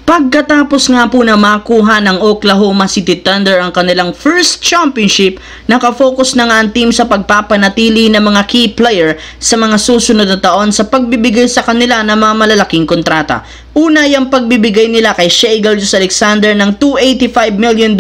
Pagkatapos nga po na makuha ng Oklahoma City Thunder ang kanilang first championship, nakafocus na nga ang team sa pagpapanatili ng mga key player sa mga susunod na taon sa pagbibigay sa kanila ng mga malalaking kontrata. Una, yung pagbibigay nila kay Shai Gilgeous-Alexander ng $285 million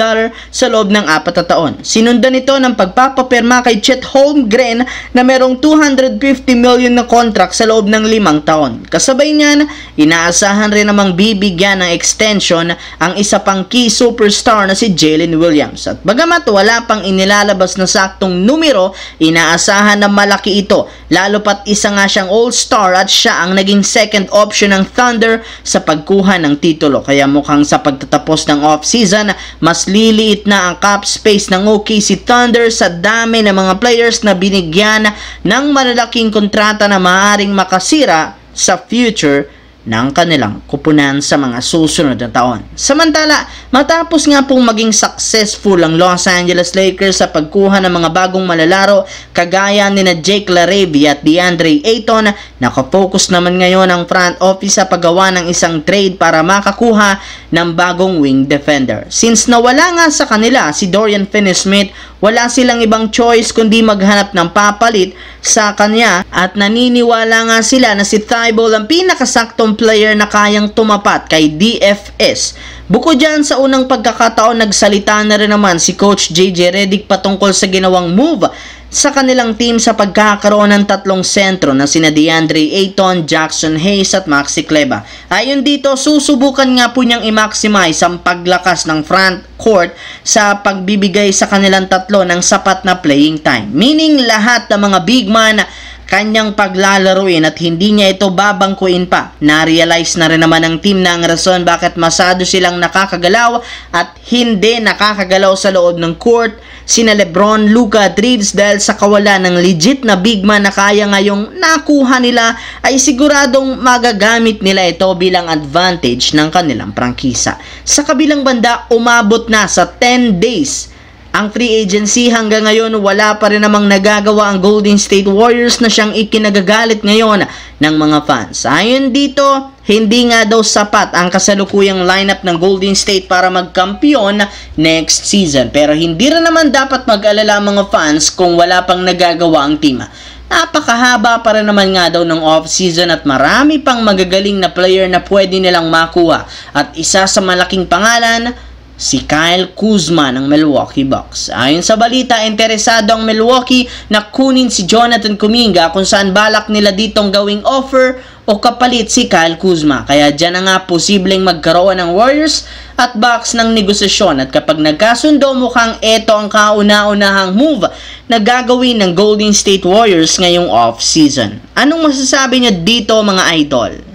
sa loob ng 4 na taon. Sinundan ito ng pagpapapirma kay Chet Holmgren na merong $250 million na contract sa loob ng 5 taon. Kasabay niyan, inaasahan rin namang bibigyan ng extension ang isa pang key superstar na si Jalen Williams. At bagamat wala pang inilalabas na saktong numero, inaasahan na malaki ito, lalo pat isa nga siyang all-star at siya ang naging second option ng Thunder sa pagkuha ng titulo. Kaya mukhang sa pagtatapos ng off-season, mas liliit na ang cap space ng OKC Thunder sa dami ng mga players na binigyan ng malalaking kontrata na maaaring makasira sa future ng kanilang kupunan sa mga susunod na taon. Samantala, matapos nga pong maging successful ang Los Angeles Lakers sa pagkuha ng mga bagong malalaro kagaya ni na Jake LaRavia at DeAndre Ayton, nakafocus naman ngayon ang front office sa paggawa ng isang trade para makakuha ng bagong wing defender. Since nawala nga sa kanila si Dorian Finney-Smith, wala silang ibang choice kundi maghanap ng papalit sa kanya at naniniwala nga sila na si Thibault ang pinakasaktong player na kayang tumapat kay DFS. Bukod dyan, sa unang pagkakataon nagsalita na rin naman si Coach JJ Redick patungkol sa ginawang move sa kanilang team sa pagkakaroon ng 3 sentro na sina DeAndre Ayton, Jackson Hayes at Maxi Kleber. Ayon dito, susubukan nga po niyang i-maximize ang paglakas ng front court sa pagbibigay sa kanilang tatlo ng sapat na playing time. Meaning lahat ng mga big man kanyang paglalaruin at hindi niya ito babangkuin pa. Na-realize na rin naman ng team na ang rason bakit masyado silang nakakagalaw at hindi nakakagalaw sa loob ng court sina Lebron, Luka at Reeves dahil sa kawalan ng legit na big man na kaya ngayong nakuha nila ay siguradong magagamit nila ito bilang advantage ng kanilang prangkisa. Sa kabilang banda, umabot na sa 10 days ang free agency. Hanggang ngayon wala pa rin namang nagagawa ang Golden State Warriors na siyang ikinagagalit ngayon ng mga fans. Ayon dito, hindi nga daw sapat ang kasalukuyang lineup ng Golden State para magkampiyon next season. Pero hindi rin naman dapat mag-alala ang mga fans kung wala pang nagagawa ang team. Napakahaba pa rin naman nga daw ng off-season at marami pang magagaling na player na pwede nilang makuha. At isa sa malaking pangalan, si Kyle Kuzma ng Milwaukee Bucks. Ayon sa balita, interesado ang Milwaukee na kunin si Jonathan Kuminga kung saan balak nila ditong gawing offer o kapalit si Kyle Kuzma. Kaya dyan na nga posibleng magkaroon ng Warriors at Bucks ng negosasyon at kapag nagkasundo mukhang ito ang kauna-unahang move na gagawin ng Golden State Warriors ngayong off-season. Anong masasabi niyo dito mga idol?